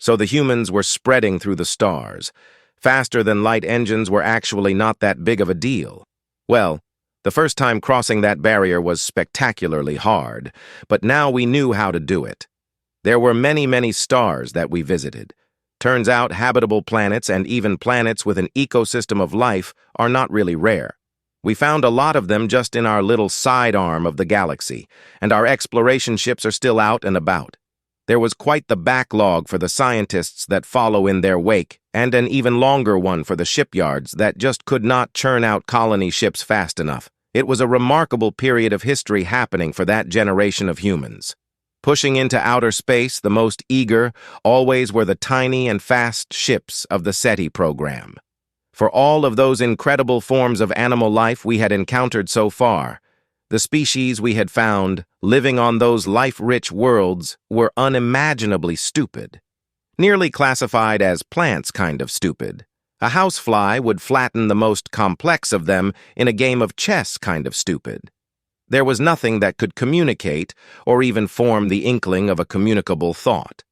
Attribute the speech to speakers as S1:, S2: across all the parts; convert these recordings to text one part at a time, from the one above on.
S1: So the humans were spreading through the stars. Faster-than-light engines were actually not that big of a deal. Well, the first time crossing that barrier was spectacularly hard, but now we knew how to do it. There were many, many stars that we visited. Turns out habitable planets and even planets with an ecosystem of life are not really rare. We found a lot of them just in our little sidearm of the galaxy, and our exploration ships are still out and about. There was quite the backlog for the scientists that follow in their wake, and an even longer one for the shipyards that just could not churn out colony ships fast enough. It was a remarkable period of history happening for that generation of humans. Pushing into outer space, the most eager always were the tiny and fast ships of the SETI program. For all of those incredible forms of animal life we had encountered so far, the species we had found living on those life-rich worlds were unimaginably stupid. Nearly classified as plants kind of stupid. A housefly would flatten the most complex of them in a game of chess kind of stupid. There was nothing that could communicate or even form the inkling of a communicable thought.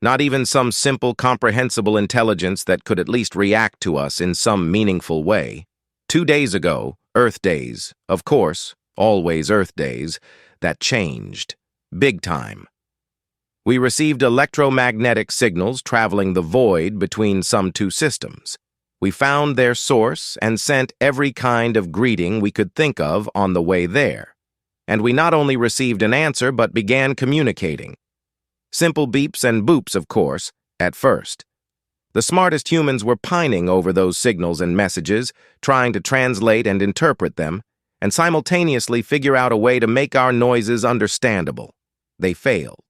S1: Not even some simple, comprehensible intelligence that could at least react to us in some meaningful way. 2 days ago, Earth days, of course, always Earth days, that changed. Big time. We received electromagnetic signals traveling the void between some two systems. We found their source and sent every kind of greeting we could think of on the way there. And we not only received an answer but began communicating. Simple beeps and boops, of course, at first. The smartest humans were pining over those signals and messages, trying to translate and interpret them, and simultaneously figure out a way to make our noises understandable. They failed.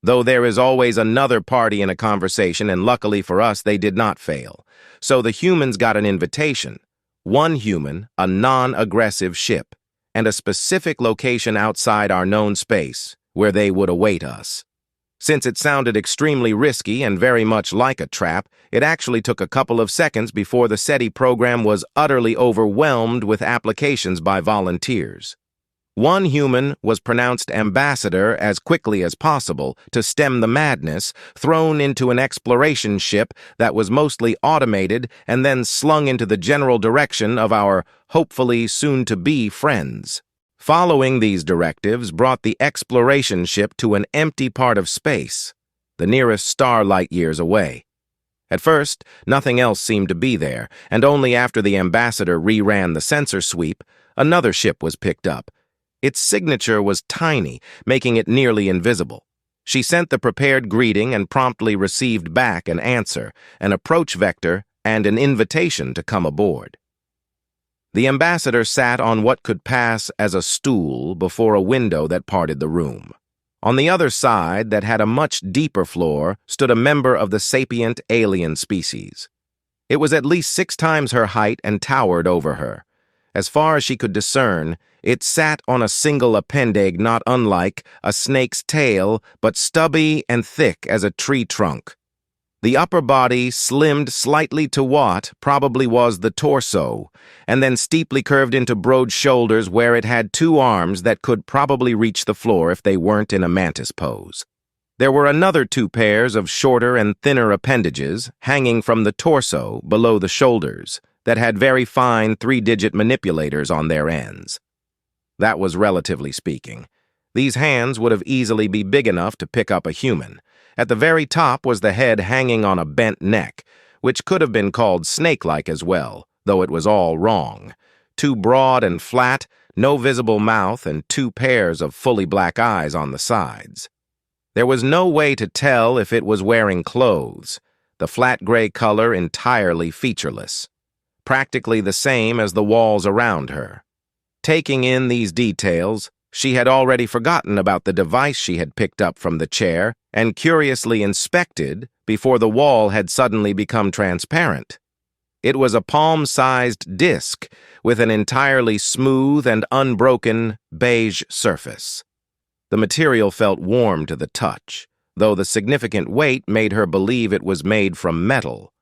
S1: Though there is always another party in a conversation, and luckily for us, they did not fail. So the humans got an invitation. One human, a non-aggressive ship, and a specific location outside our known space, where they would await us. Since it sounded extremely risky and very much like a trap, it actually took a couple of seconds before the SETI program was utterly overwhelmed with applications by volunteers. One human was pronounced ambassador as quickly as possible to stem the madness, thrown into an exploration ship that was mostly automated and then slung into the general direction of our hopefully soon-to-be friends. Following these directives brought the exploration ship to an empty part of space, the nearest star light years away. At first, nothing else seemed to be there, and only after the ambassador reran the sensor sweep, another ship was picked up. Its signature was tiny, making it nearly invisible. She sent the prepared greeting and promptly received back an answer, an approach vector, and an invitation to come aboard. The ambassador sat on what could pass as a stool before a window that parted the room. On the other side, that had a much deeper floor, stood a member of the sapient alien species. It was at least 6 times her height and towered over her. As far as she could discern, it sat on a single appendage not unlike a snake's tail, but stubby and thick as a tree trunk. The upper body slimmed slightly to what probably was the torso, and then steeply curved into broad shoulders where it had 2 arms that could probably reach the floor if they weren't in a mantis pose. There were another 2 pairs of shorter and thinner appendages hanging from the torso below the shoulders that had very fine 3-digit manipulators on their ends. That was relatively speaking. These hands would have easily be big enough to pick up a human. At the very top was the head hanging on a bent neck, which could have been called snake-like as well, though it was all wrong. 2 broad and flat, no visible mouth, and 2 pairs of fully black eyes on the sides. There was no way to tell if it was wearing clothes, the flat gray color entirely featureless, practically the same as the walls around her. Taking in these details, she had already forgotten about the device she had picked up from the chair and curiously inspected before the wall had suddenly become transparent. It was a palm-sized disc with an entirely smooth and unbroken beige surface. The material felt warm to the touch, though the significant weight made her believe it was made from metal.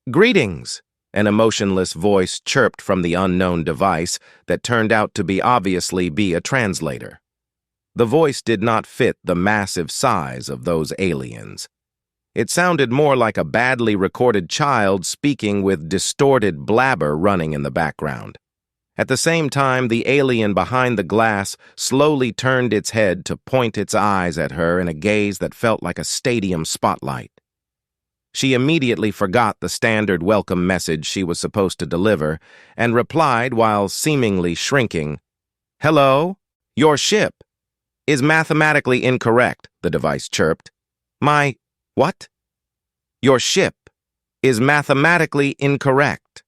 S1: "Greetings!" An emotionless voice chirped from the unknown device that turned out to obviously be a translator. The voice did not fit the massive size of those aliens. It sounded more like a badly recorded child speaking with distorted blabber running in the background. At the same time, the alien behind the glass slowly turned its head to point its eyes at her in a gaze that felt like a stadium spotlight. She immediately forgot the standard welcome message she was supposed to deliver and replied while seemingly shrinking, "Hello? Your ship is mathematically incorrect," the device chirped. "My what? Your ship is mathematically incorrect."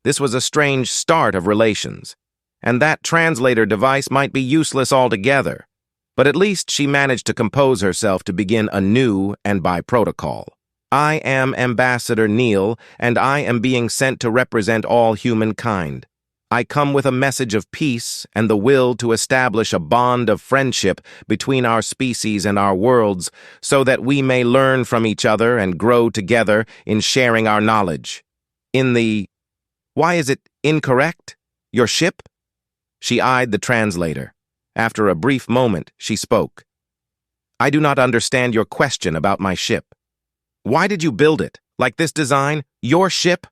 S1: This was a strange start of relations, and that translator device might be useless altogether, but at least she managed to compose herself to begin anew and by protocol. "I am Ambassador Neil, and I am being sent to represent all humankind. I come with a message of peace and the will to establish a bond of friendship between our species and our worlds so that we may learn from each other and grow together in sharing our knowledge. In the... Why is it incorrect? Your ship?" She eyed the translator. After a brief moment, she spoke. "I do not understand your question about my ship. Why did you build it? Like this design? Your ship?"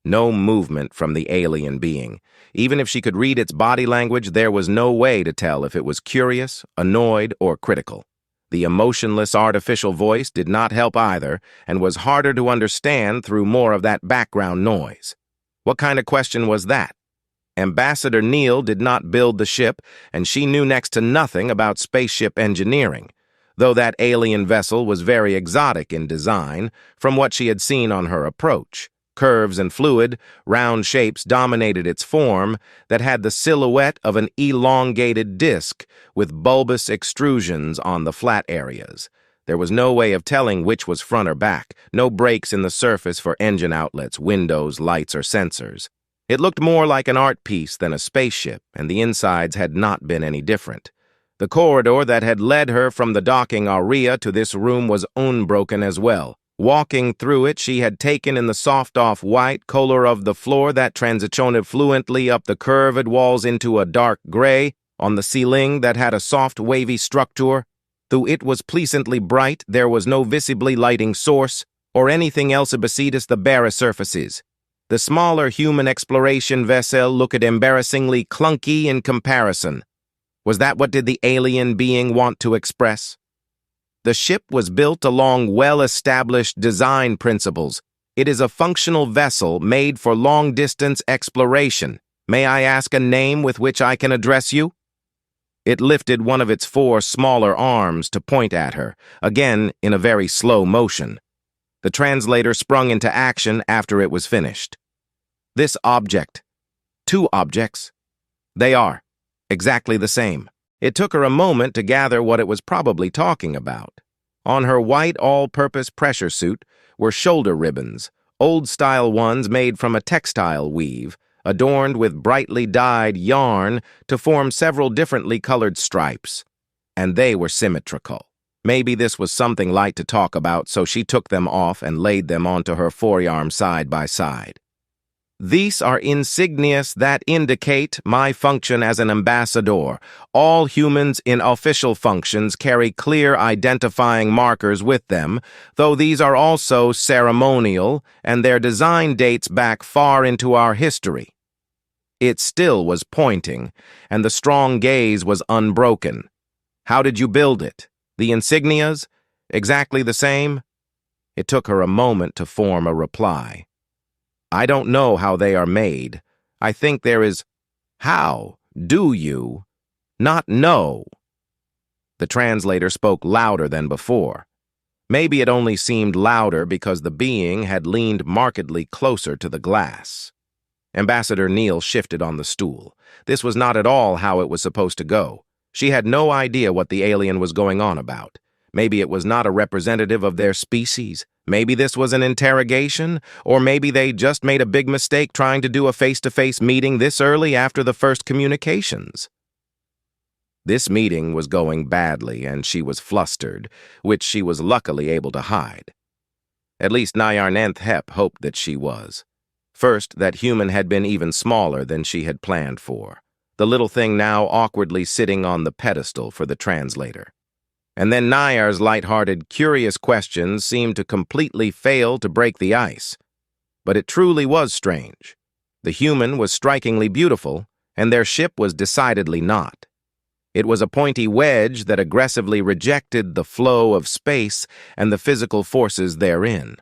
S1: No movement from the alien being. Even if she could read its body language, there was no way to tell if it was curious, annoyed, or critical. The emotionless artificial voice did not help either, and was harder to understand through more of that background noise. What kind of question was that? Ambassador Neil did not build the ship, and she knew next to nothing about spaceship engineering, though that alien vessel was very exotic in design from what she had seen on her approach. Curves and fluid, round shapes dominated its form that had the silhouette of an elongated disc with bulbous extrusions on the flat areas. There was no way of telling which was front or back, no breaks in the surface for engine outlets, windows, lights, or sensors. It looked more like an art piece than a spaceship, and the insides had not been any different. The corridor that had led her from the docking area to this room was unbroken as well. Walking through it, she had taken in the soft off-white color of the floor that transitioned fluently up the curved walls into a dark gray on the ceiling that had a soft wavy structure. Though it was pleasantly bright, there was no visibly lighting source or anything else besides the bare surfaces. The smaller human exploration vessel looked embarrassingly clunky in comparison. Was that what did the alien being want to express? The ship was built along well-established design principles. It is a functional vessel made for long-distance exploration. May I ask a name with which I can address you? It lifted one of its 4 smaller arms to point at her, again in a very slow motion. The translator sprung into action after it was finished. "This object. 2 objects. They are exactly the same." It took her a moment to gather what it was probably talking about. On her white all-purpose pressure suit were shoulder ribbons, old-style ones made from a textile weave, adorned with brightly dyed yarn to form several differently colored stripes. And they were symmetrical. Maybe this was something light to talk about, so she took them off and laid them onto her forearm side by side. "These are insignias that indicate my function as an ambassador. All humans in official functions carry clear identifying markers with them, though these are also ceremonial, and their design dates back far into our history." It still was pointing, and the strong gaze was unbroken. "How did you build it? The insignias? Exactly the same?" It took her a moment to form a reply. "I don't know how they are made. I think there is... How do you not know?" The translator spoke louder than before. Maybe it only seemed louder because the being had leaned markedly closer to the glass. Ambassador Neil shifted on the stool. This was not at all how it was supposed to go. She had no idea what the alien was going on about. Maybe it was not a representative of their species. Maybe this was an interrogation, or maybe they just made a big mistake trying to do a face-to-face meeting this early after the first communications. This meeting was going badly, and she was flustered, which she was luckily able to hide. At least Nyarnanth Hep hoped that she was. First, that human had been even smaller than she had planned for, the little thing now awkwardly sitting on the pedestal for the translator. And then Nayar's light-hearted, curious questions seemed to completely fail to break the ice. But it truly was strange. The human was strikingly beautiful, and their ship was decidedly not. It was a pointy wedge that aggressively rejected the flow of space and the physical forces therein.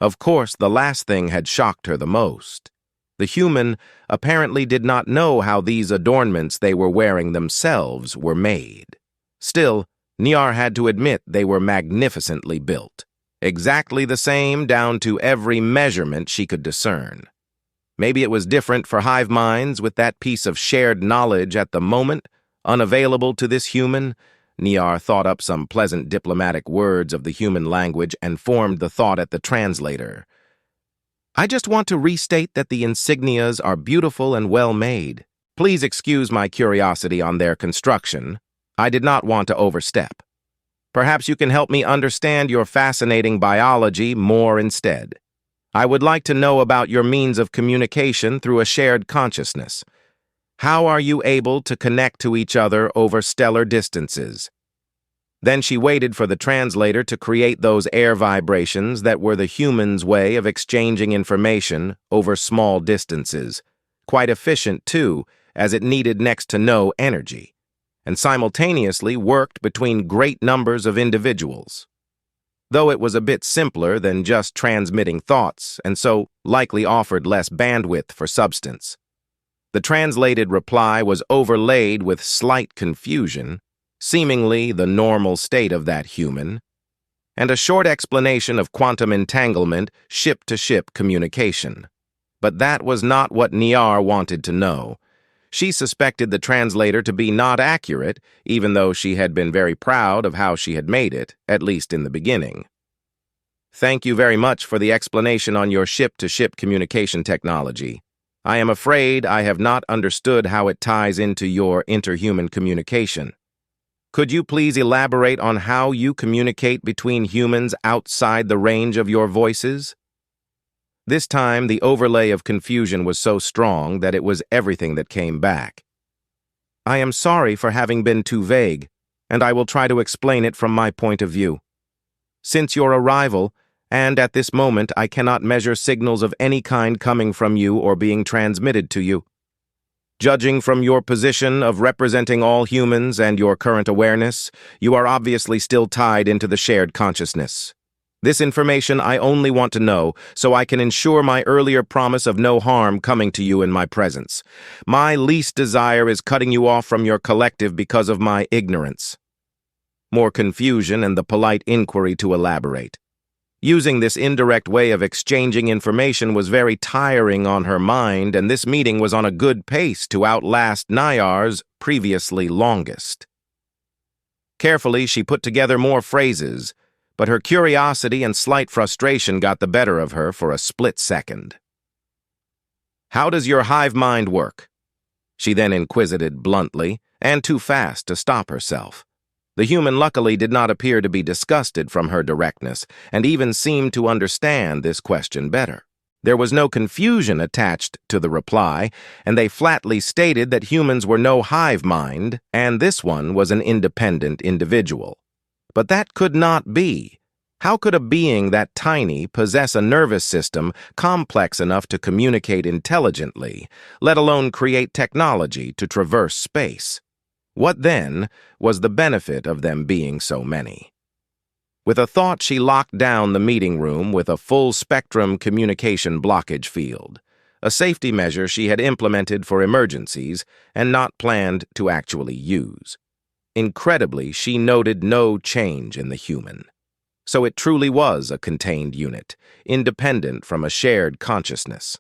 S1: Of course, the last thing had shocked her the most. The human apparently did not know how these adornments they were wearing themselves were made. Still, Niar had to admit they were magnificently built, exactly the same down to every measurement she could discern. Maybe it was different for hive minds with that piece of shared knowledge at the moment, unavailable to this human. Niar thought up some pleasant diplomatic words of the human language and formed the thought at the translator. I just want to restate that the insignias are beautiful and well made. Please excuse my curiosity on their construction. I did not want to overstep. Perhaps you can help me understand your fascinating biology more instead. I would like to know about your means of communication through a shared consciousness. How are you able to connect to each other over stellar distances? Then she waited for the translator to create those air vibrations that were the human's way of exchanging information over small distances. Quite efficient, too, as it needed next to no energy, and simultaneously worked between great numbers of individuals. Though it was a bit simpler than just transmitting thoughts, and so likely offered less bandwidth for substance. The translated reply was overlaid with slight confusion, seemingly the normal state of that human, and a short explanation of quantum entanglement, ship-to-ship communication. But that was not what Niar wanted to know. She suspected the translator to be not accurate, even though she had been very proud of how she had made it, at least in the beginning. Thank you very much for the explanation on your ship-to-ship communication technology. I am afraid I have not understood how it ties into your interhuman communication. Could you please elaborate on how you communicate between humans outside the range of your voices? This time, the overlay of confusion was so strong that it was everything that came back. I am sorry for having been too vague, and I will try to explain it from my point of view. Since your arrival, and at this moment I cannot measure signals of any kind coming from you or being transmitted to you. Judging from your position of representing all humans and your current awareness, you are obviously still tied into the shared consciousness. This information I only want to know so I can ensure my earlier promise of no harm coming to you in my presence. My least desire is cutting you off from your collective because of my ignorance. More confusion and the polite inquiry to elaborate. Using this indirect way of exchanging information was very tiring on her mind, and this meeting was on a good pace to outlast Nayar's previously longest. Carefully, she put together more phrases, but her curiosity and slight frustration got the better of her for a split second. How does your hive mind work? She then inquisited bluntly, and too fast to stop herself. The human luckily did not appear to be disgusted from her directness, and even seemed to understand this question better. There was no confusion attached to the reply, and they flatly stated that humans were no hive mind, and this one was an independent individual. But that could not be. How could a being that tiny possess a nervous system complex enough to communicate intelligently, let alone create technology to traverse space? What, then, was the benefit of them being so many? With a thought, she locked down the meeting room with a full-spectrum communication blockage field, a safety measure she had implemented for emergencies and not planned to actually use. Incredibly, she noted no change in the human. So it truly was a contained unit, independent from a shared consciousness.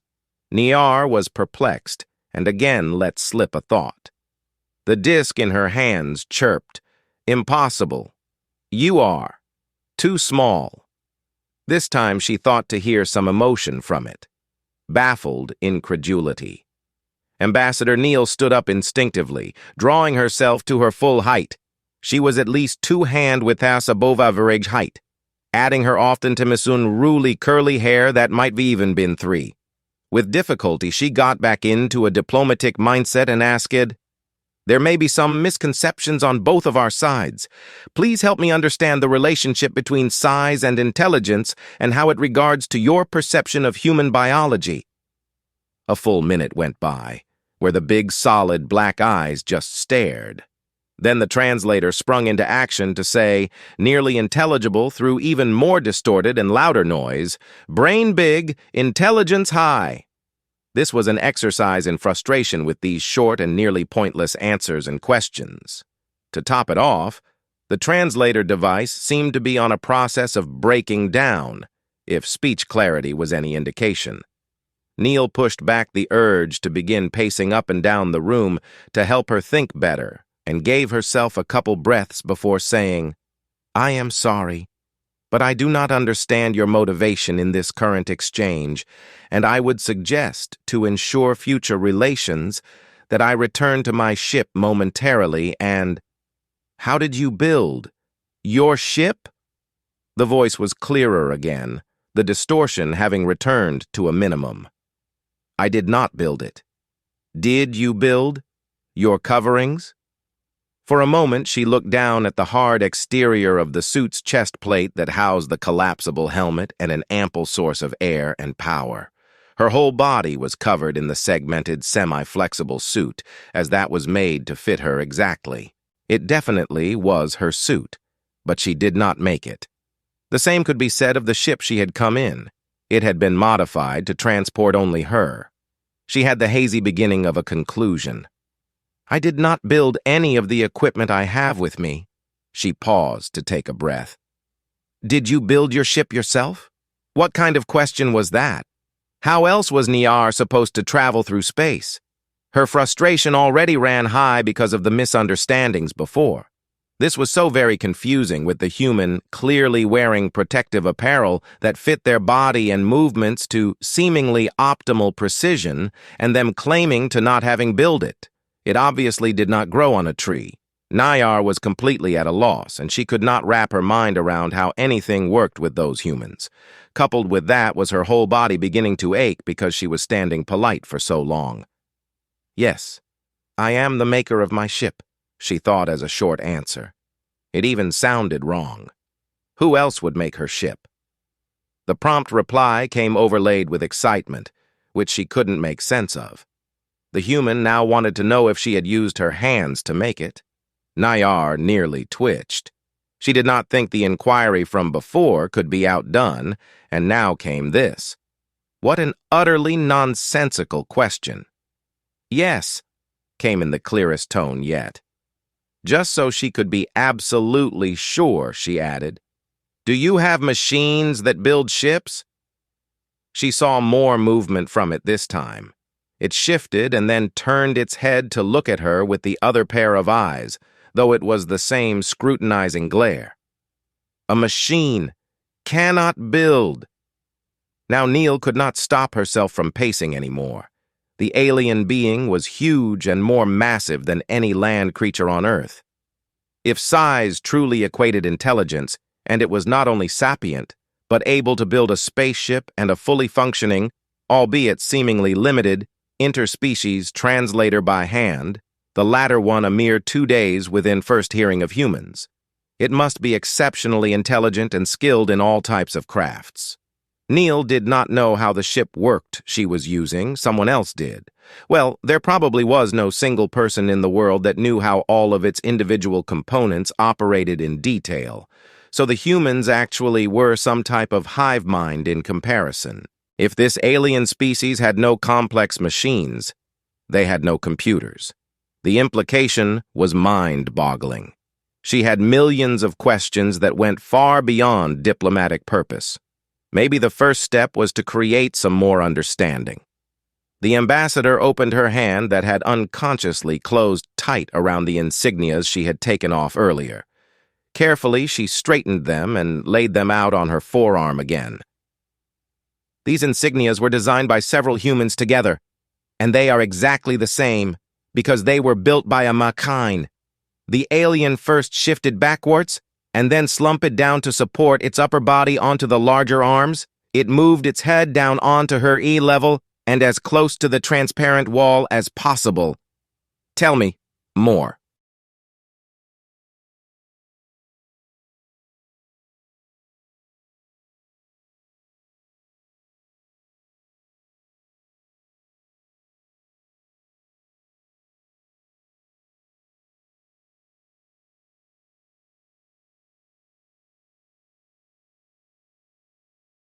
S1: Niar was perplexed and again let slip a thought. The disk in her hands chirped, "Impossible. You are. Too small." This time she thought to hear some emotion from it. Baffled incredulity. Ambassador Neal stood up instinctively, drawing herself to her full height. She was at least 2 hand with us above average height, adding her often to Miss unruly curly hair that might be even been 3. With difficulty she got back into a diplomatic mindset and asked, There may be some misconceptions on both of our sides. Please help me understand the relationship between size and intelligence and how it regards to your perception of human biology." A full minute went by, where the big, solid black eyes just stared. Then the translator sprung into action to say, nearly intelligible through even more distorted and louder noise, "Brain big, intelligence high." This was an exercise in frustration with these short and nearly pointless answers and questions. To top it off, the translator device seemed to be on a process of breaking down, if speech clarity was any indication. Neil pushed back the urge to begin pacing up and down the room to help her think better, and gave herself a couple breaths before saying, "I am sorry, but I do not understand your motivation in this current exchange, and I would suggest, to ensure future relations, that I return to my ship momentarily and—" "How did you build? Your ship?" The voice was clearer again, the distortion having returned to a minimum. "I did not build it." "Did you build your coverings?" For a moment, she looked down at the hard exterior of the suit's chest plate that housed the collapsible helmet and an ample source of air and power. Her whole body was covered in the segmented, semi-flexible suit, as that was made to fit her exactly. It definitely was her suit, but she did not make it. The same could be said of the ship she had come in. It had been modified to transport only her. She had the hazy beginning of a conclusion. "I did not build any of the equipment I have with me." She paused to take a breath. "Did you build your ship yourself?" What kind of question was that? How else was Niar supposed to travel through space? Her frustration already ran high because of the misunderstandings before. This was so very confusing, with the human clearly wearing protective apparel that fit their body and movements to seemingly optimal precision, and them claiming to not having built it. It obviously did not grow on a tree. Nayar was completely at a loss, and she could not wrap her mind around how anything worked with those humans. Coupled with that was her whole body beginning to ache because she was standing polite for so long. "Yes, I am the maker of my ship," she thought as a short answer. It even sounded wrong. Who else would make her ship? The prompt reply came overlaid with excitement, which she couldn't make sense of. The human now wanted to know if she had used her hands to make it. Nayar nearly twitched. She did not think the inquiry from before could be outdone, and now came this. What an utterly nonsensical question. "Yes," came in the clearest tone yet. Just so she could be absolutely sure, she added, "Do you have machines that build ships?" She saw more movement from it this time. It shifted and then turned its head to look at her with the other pair of eyes, though it was the same scrutinizing glare. "A machine cannot build." Now Neil could not stop herself from pacing anymore. The alien being was huge and more massive than any land creature on Earth. If size truly equated intelligence, and it was not only sapient, but able to build a spaceship and a fully functioning, albeit seemingly limited, interspecies translator by hand, the latter one a mere 2 days within first hearing of humans, it must be exceptionally intelligent and skilled in all types of crafts. Neil did not know how the ship worked she was using, someone else did. Well, there probably was no single person in the world that knew how all of its individual components operated in detail, so the humans actually were some type of hive mind in comparison. If this alien species had no complex machines, they had no computers. The implication was mind-boggling. She had millions of questions that went far beyond diplomatic purpose. Maybe the first step was to create some more understanding. The ambassador opened her hand that had unconsciously closed tight around the insignias she had taken off earlier. Carefully, she straightened them and laid them out on her forearm again. "These insignias were designed by several humans together, and they are exactly the same because they were built by a machine. The alien first shifted backwards and then slumped down to support its upper body onto the larger arms. It moved its head down onto her E-level and as close to the transparent wall as possible. Tell me, More.